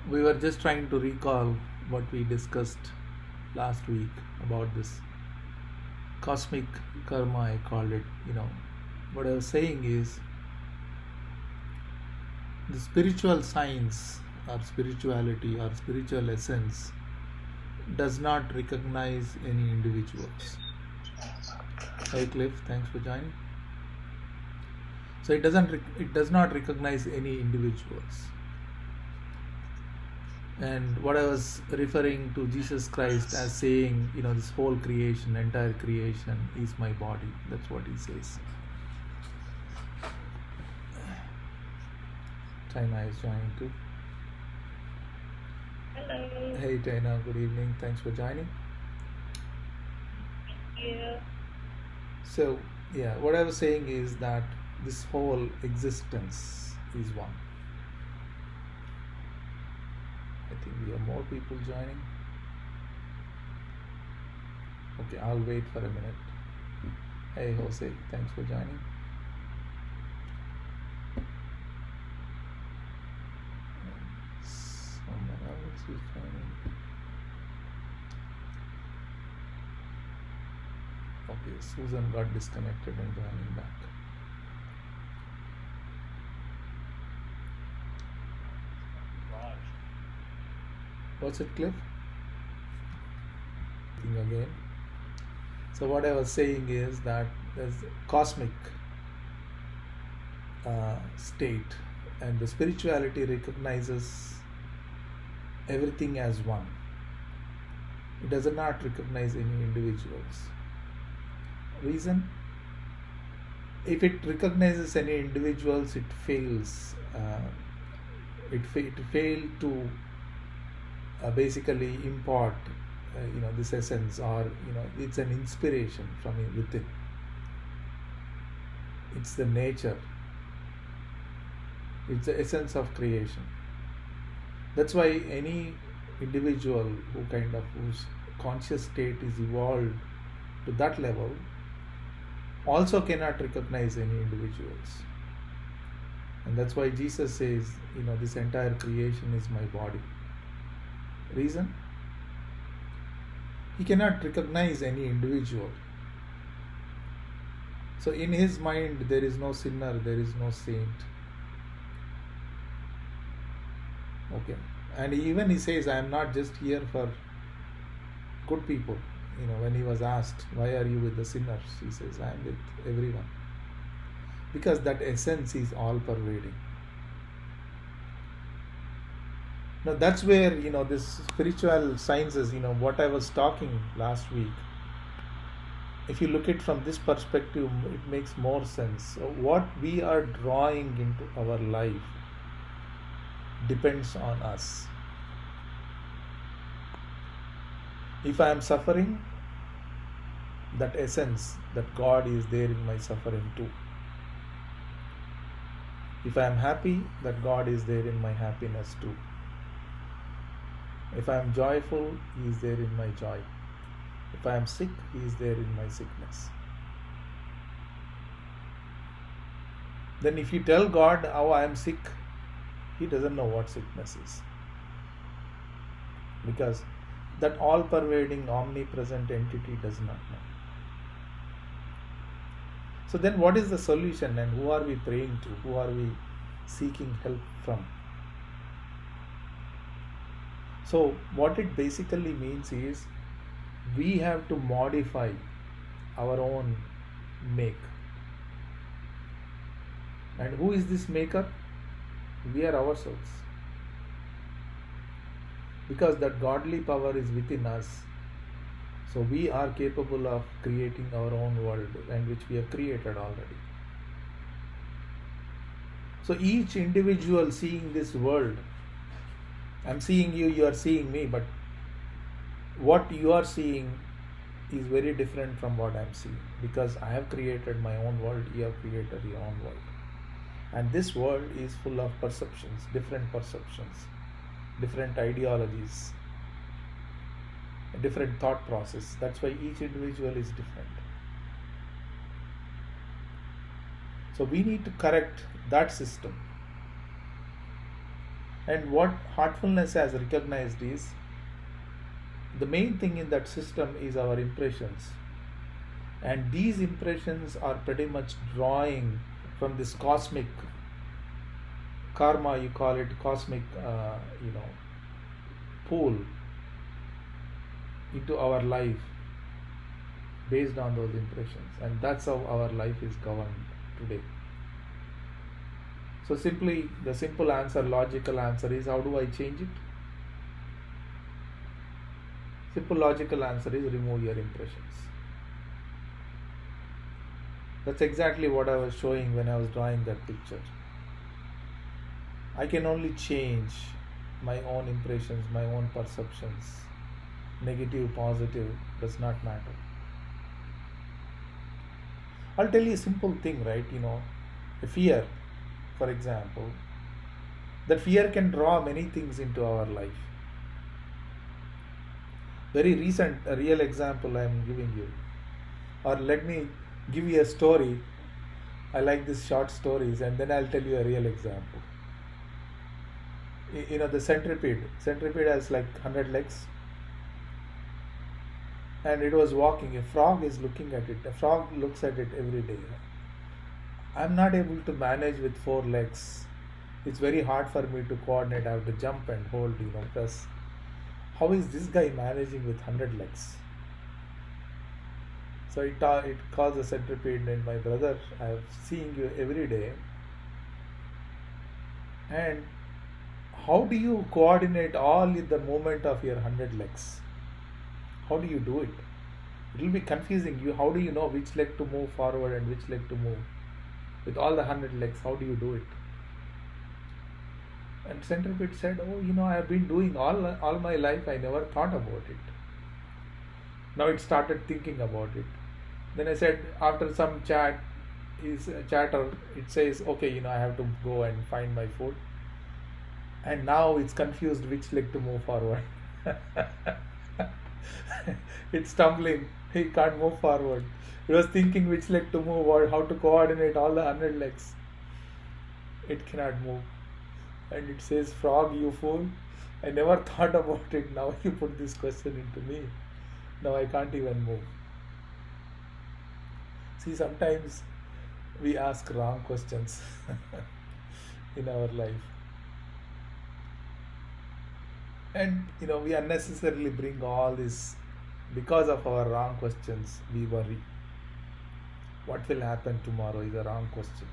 We were just trying to recall what we discussed last week about this cosmic karma, I called it. What I was saying is the spiritual science or spirituality or spiritual essence does not recognize any individuals. Hey Cliff, thanks for joining. So it does not recognize any individuals. And what I was referring to Jesus Christ as saying, this whole creation, entire creation is my body. That's what he says. China is joining too. Hello. Hey China, good evening. Thanks for joining. Thank you. So, what I was saying is that this whole existence is one. I think we have more people joining. Okay, I'll wait for a minute. Hey Jose, thanks for joining. Someone else is joining. Okay, Susan got disconnected and joining back. What's it, Cliff? Again. So what I was saying is that there's cosmic state, and the spirituality recognizes everything as one. It does not recognize any individuals. Reason? If it recognizes any individuals, it fails. It failed to basically impart this essence, or it's an inspiration from within. It's the nature, it's the essence of creation. That's why any individual whose conscious state is evolved to that level also cannot recognize any individuals. And that's why Jesus says, this entire creation is my body. Reason? He cannot recognize any individual. So in his mind, there is no sinner, there is no saint. Okay. And even he says, I am not just here for good people. When he was asked, why are you with the sinners? He says, I am with everyone. Because that essence is all pervading. Now that's where, this spiritual sciences, what I was talking last week, if you look at it from this perspective, it makes more sense. So what we are drawing into our life depends on us. If I am suffering, that essence, that God is there in my suffering too. If I am happy, that God is there in my happiness too. If I am joyful, He is there in my joy. If I am sick, He is there in my sickness. Then if you tell God how I am sick, He doesn't know what sickness is. Because that all-pervading, omnipresent entity does not know. So then what is the solution, and who are we praying to? Who are we seeking help from? So what it basically means is we have to modify our own make. And who is this maker? We are ourselves. Because that godly power is within us. So we are capable of creating our own world, and which we have created already. So each individual seeing this world, I'm seeing you, you are seeing me, but what you are seeing is very different from what I'm seeing, because I have created my own world, you have created your own world. And this world is full of perceptions, different ideologies, a different thought process. That's why each individual is different. So we need to correct that system. And what heartfulness has recognized is the main thing in that system is our impressions, and these impressions are pretty much drawing from this cosmic karma, you call it cosmic pool into our life based on those impressions, and that's how our life is governed today. So simply the simple answer, logical answer is, how do I change it? Simple logical answer is, remove your impressions. That's exactly what I was showing when I was drawing that picture. I can only change my own impressions, my own perceptions. Negative, positive, does not matter. I'll tell you a simple thing, right? A fear, for example. That fear can draw many things into our life. Very recent, a real example I am giving you. Or let me give you a story. I like these short stories, and then I'll tell you a real example. The centipede has like 100 legs, and it was walking. A frog is looking at it. A frog looks at it every day. I'm not able to manage with 4 legs. It's very hard for me to coordinate. I have to jump and hold, because how is this guy managing with 100 legs? So it calls the centipede, and my brother, I'm seeing you every day. And how do you coordinate all in the movement of your 100 legs? How do you do it? It will be confusing. How do you know which leg to move forward and which leg to move? With all the 100 legs, how do you do it? And centipede said, I have been doing all my life. I never thought about it. Now it started thinking about it. Then I said, after some chatter, it says, okay, I have to go and find my food. And now it's confused which leg to move forward. It's stumbling. He can't move forward. He was thinking which leg to move or how to coordinate all the 100 legs. It cannot move. And it says, frog, you fool. I never thought about it. Now you put this question into me. Now I can't even move. See, sometimes we ask wrong questions in our life. And we unnecessarily bring all this. Because of our wrong questions, we worry. What will happen tomorrow is a wrong question.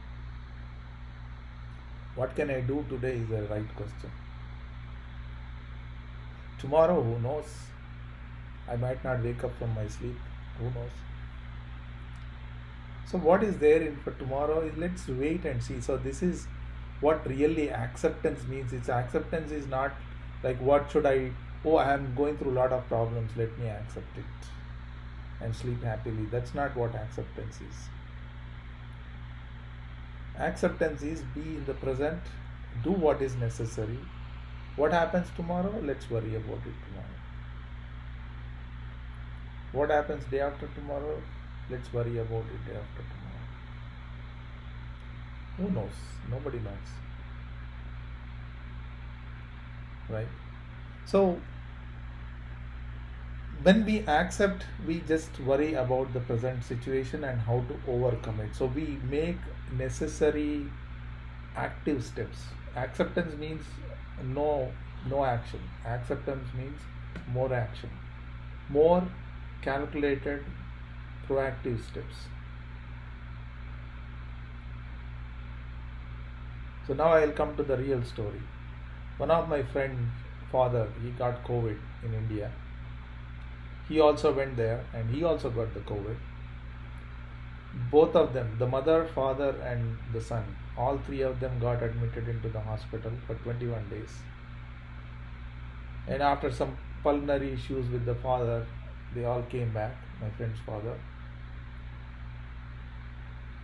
What can I do today is a right question. Tomorrow, who knows? I might not wake up from my sleep. Who knows? So what is there in for tomorrow? Let's wait and see. So this is what really acceptance means. Acceptance is not like, what should I am going through a lot of problems, let me accept it and sleep happily. That's not what acceptance is. Acceptance is, be in the present, do what is necessary. What happens tomorrow? Let's worry about it tomorrow. What happens day after tomorrow? Let's worry about it day after tomorrow. Who knows? Nobody knows. Right? So when we accept, we just worry about the present situation and how to overcome it. So we make necessary active steps. Acceptance means no action. Acceptance means more action, more calculated, proactive steps. So now I will come to the real story. One of my friend's father, he got COVID in India. He also went there and he also got the COVID. Both of them, the mother, father and the son, all 3 of them got admitted into the hospital for 21 days. And after some pulmonary issues with the father, they all came back, my friend's father.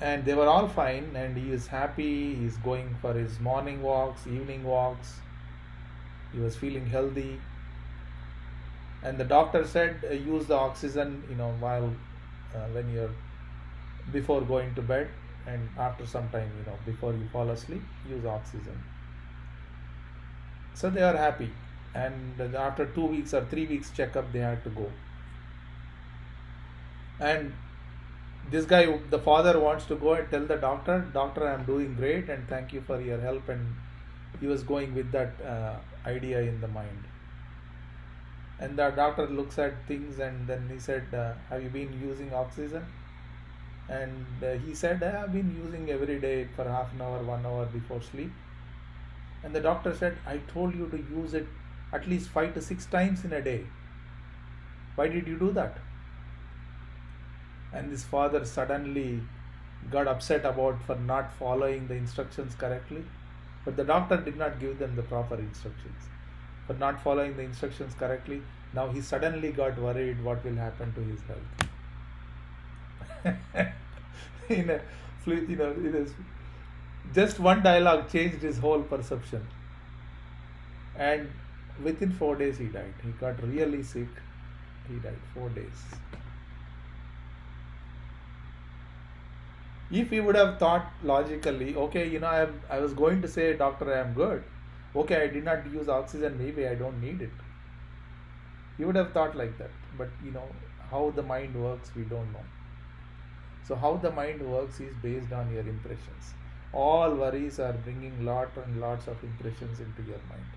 And they were all fine, and he is happy. He is going for his morning walks, evening walks. He was feeling healthy. And the doctor said, use the oxygen, while when you're before going to bed, and after some time, before you fall asleep, use oxygen. So they are happy, and after 2 weeks or 3 weeks checkup they had to go. And this guy, the father, wants to go and tell the doctor, doctor, I'm doing great and thank you for your help, and he was going with that idea in the mind. And the doctor looks at things and then he said, have you been using oxygen? And he said, I've been using every day for half an hour, 1 hour before sleep. And the doctor said, I told you to use it at least 5 to 6 times in a day. Why did you do that? And this father suddenly got upset about for not following the instructions correctly. But the doctor did not give them the proper instructions. For not following the instructions correctly, now he suddenly got worried what will happen to his health. It is just one dialogue changed his whole perception. And within 4 days he died. He got really sick. He died 4 days. If he would have thought logically, okay, I was going to say, doctor, I am good. Okay, I did not use oxygen, maybe I don't need it. He would have thought like that. But how the mind works, we don't know. So how the mind works is based on your impressions. All worries are bringing lots and lots of impressions into your mind.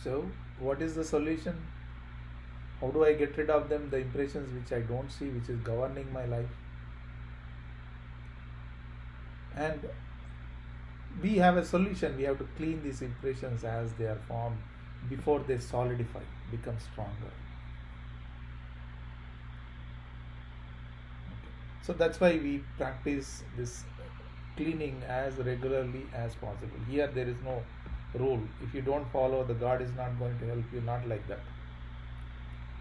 So what is the solution? How do I get rid of them, the impressions which I don't see, which is governing my life? And we have a solution. We have to clean these impressions as they are formed before they solidify, become stronger. So that's why we practice this cleaning as regularly as possible. Here there is no rule. If you don't follow, the God is not going to help you, not like that.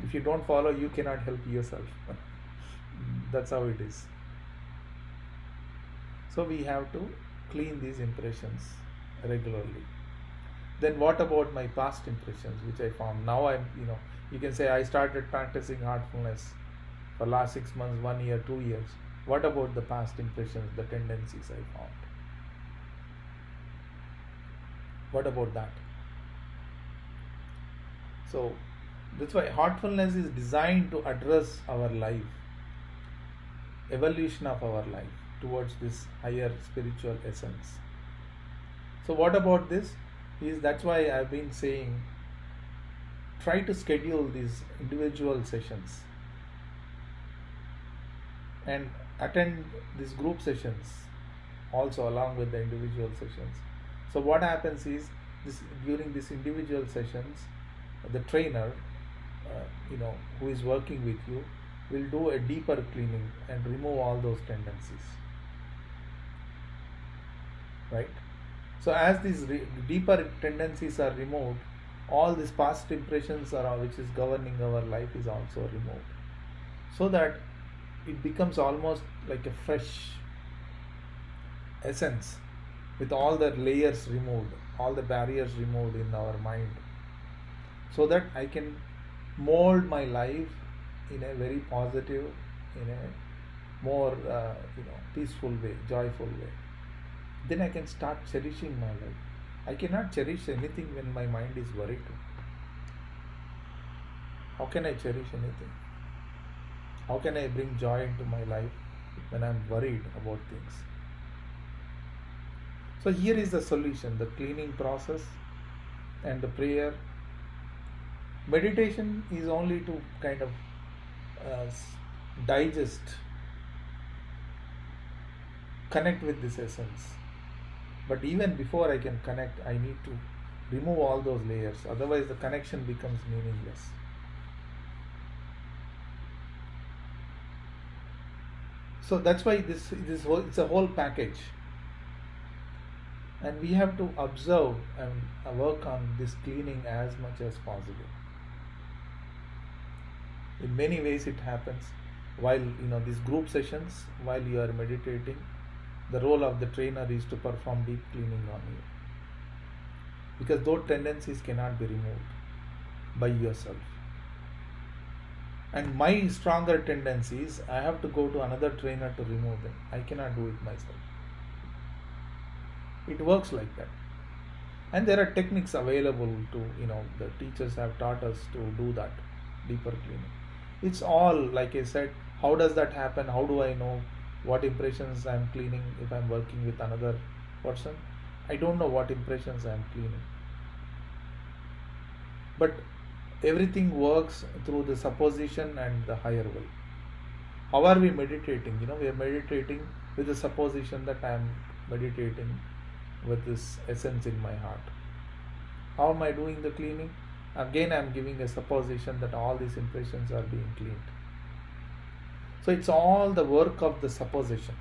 If you don't follow, you cannot help yourself. That's how it is. So we have to clean these impressions regularly. Then what about my past impressions which I found? Now you can say I started practicing heartfulness for last 6 months, 1 year, 2 years. What about the past impressions, the tendencies I found? What about that? So that's why heartfulness is designed to address our life, evolution of our life towards this higher spiritual essence. So what about this? That's why I've been saying, try to schedule these individual sessions and attend these group sessions also along with the individual sessions. So what happens is, during these individual sessions, the trainer who is working with you will do a deeper cleaning and remove all those tendencies, right? So as these deeper tendencies are removed, all these past impressions which is governing our life is also removed, so that it becomes almost like a fresh essence with all the layers removed, all the barriers removed in our mind, so that I can mold my life in a very positive, in a more peaceful way, joyful way. Then I can start cherishing my life. I cannot cherish anything when my mind is worried. How can I cherish anything? How can I bring joy into my life when I am worried about things? So here is the solution, the cleaning process and the prayer. Meditation is only to kind of digest, connect with this essence. But even before I can connect, I need to remove all those layers. Otherwise the connection becomes meaningless. So that's why it's a whole package. And we have to observe and work on this cleaning as much as possible. In many ways it happens while these group sessions, while you are meditating. The role of the trainer is to perform deep cleaning on you, because those tendencies cannot be removed by yourself. And my stronger tendencies, I have to go to another trainer to remove them. I cannot do it myself. It works like that. And there are techniques available to, the teachers have taught us to do that deeper cleaning. It's all, like I said, how does that happen? How do I know what impressions I'm cleaning if I'm working with another person? I don't know what impressions I'm cleaning. But everything works through the supposition and the higher will. How are we meditating? We are meditating with the supposition that I am meditating with this essence in my heart. How am I doing the cleaning? Again, I am giving a supposition that all these impressions are being cleaned. So it's all the work of the supposition.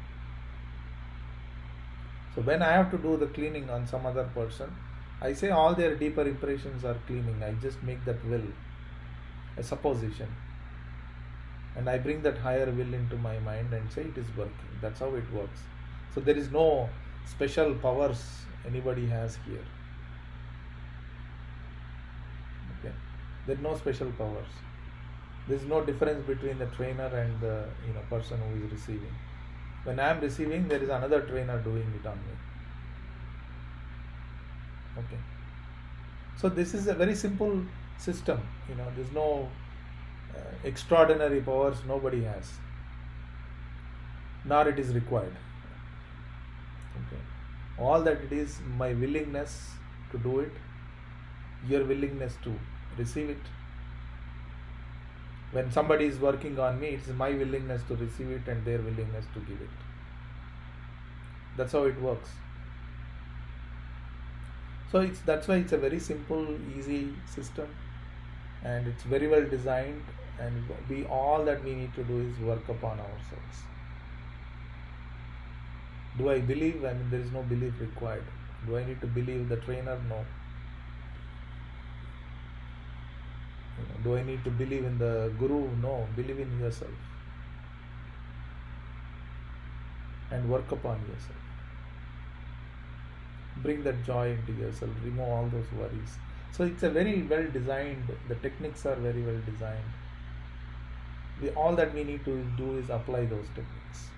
So when I have to do the cleaning on some other person, I say all their deeper impressions are cleaning. I just make that will a supposition. And I bring that higher will into my mind and say it is working. That's how it works. So there is no special powers anybody has here. Okay. There are no special powers. There is no difference between the trainer and the person who is receiving. When I am receiving, there is another trainer doing it on me. Okay. So this is a very simple system. There's no extraordinary powers nobody has, nor it is required. Okay. All that it is my willingness to do it, your willingness to receive it. When somebody is working on me, it's my willingness to receive it and their willingness to give it. That's how it works. So that's why it's a very simple, easy system, and it's very well designed, and all that we need to do is work upon ourselves. Do I believe? There is no belief required. Do I need to believe the trainer? No. Do I need to believe in the guru? No. Believe in yourself and work upon yourself. Bring that joy into yourself. Remove all those worries. So it's a very well designed. The techniques are very well designed. All that we need to do is apply those techniques.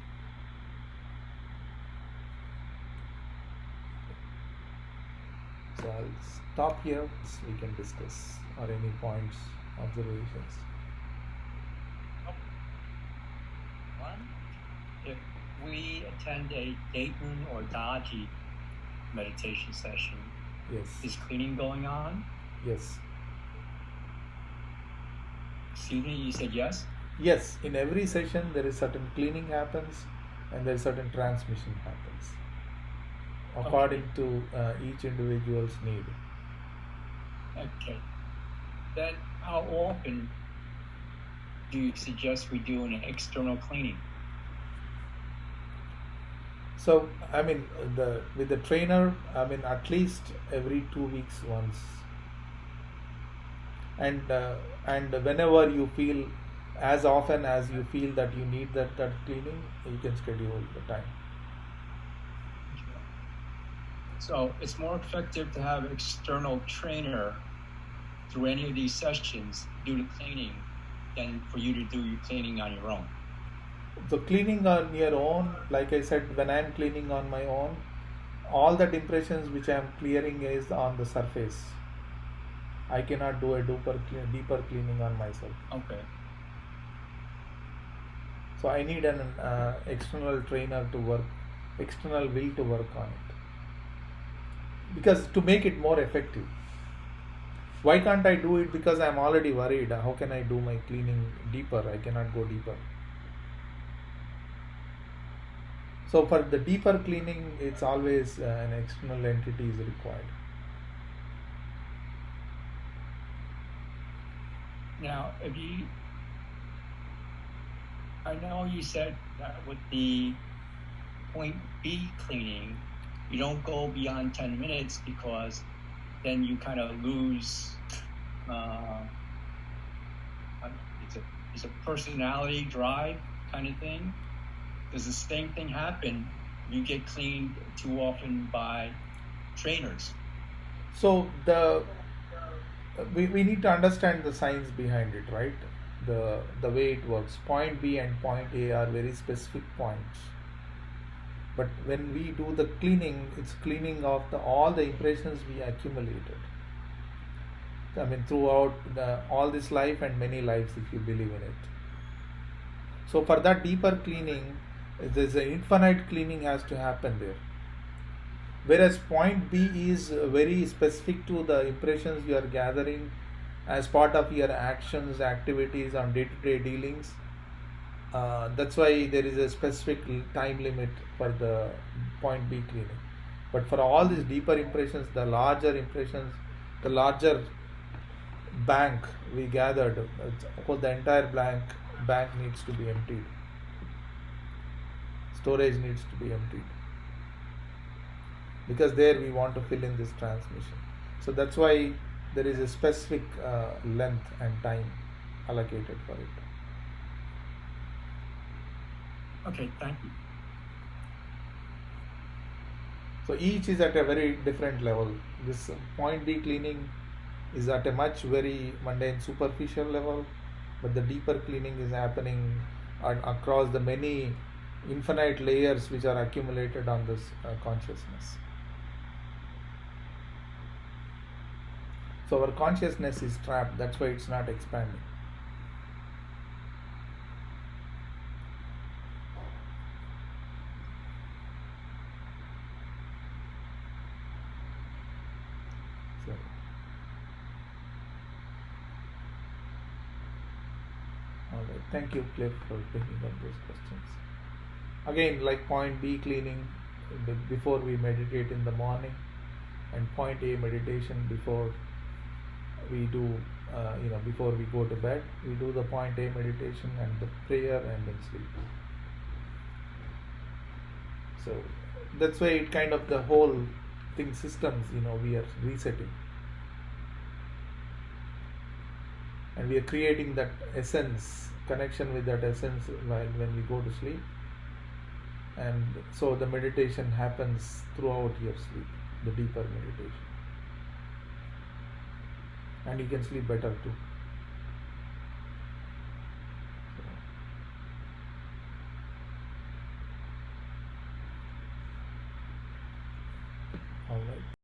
So I'll stop here. We can discuss or any points, observations. One, if we attend a Dayton or Daji meditation session, yes, is cleaning going on? Yes. Excuse me, you said yes? Yes, in every session there is certain cleaning happens and there is certain transmission happens according to each individual's need. Okay. Then how often do you suggest we do an external cleaning? So with the trainer, at least every 2 weeks once, and whenever you feel, as often as you feel that you need that cleaning, you can schedule the time. So it's more effective to have an external trainer through any of these sessions do the cleaning than for you to do your cleaning on your own. So cleaning on your own, like I said, when I am cleaning on my own, all that impressions which I am clearing is on the surface. I cannot do a deeper cleaning on myself. Okay. So I need an external trainer to work, external will to work on it. Because to make it more effective. Why can't I do it? Because I am already worried. How can I do my cleaning deeper? I cannot go deeper. So for the deeper cleaning, it's always an external entity is required. Now, I know you said that with the point B cleaning, you don't go beyond 10 minutes because then you kind of lose, it's a personality drive kind of thing. Does the same thing happen? You get cleaned too often by trainers. So we need to understand the science behind it, right? The way it works. Point B and point A are very specific points. But when we do the cleaning, it's cleaning of all the impressions we accumulated, I mean, throughout all this life and many lives, if you believe in it. So for that deeper cleaning, there's an infinite cleaning has to happen there. Whereas point B is very specific to the impressions you are gathering as part of your actions, activities on day-to-day dealings. That's why there is a specific time limit for the point B cleaning. But for all these deeper impressions, the larger impressions, the larger bank we gathered, of course the entire bank needs to be emptied. Storage needs to be emptied, because there we want to fill in this transmission. So that's why there is a specific length and time allocated for it. Okay, thank you. So each is at a very different level. This point D cleaning is at a much very mundane, superficial level, but the deeper cleaning is happening across the many infinite layers which are accumulated on this consciousness. So our consciousness is trapped, that's why it's not expanding. So, all right, thank you, Cliff, for picking up those questions. Again, like point B cleaning before we meditate in the morning, and point A meditation before we do, before we go to bed, we do the point A meditation and the prayer and then sleep. So that's why it kind of the whole thing systems, we are resetting. And we are creating that essence, connection with that essence when we go to sleep. And so the meditation happens throughout your sleep, the deeper meditation. And you can sleep better too. All right.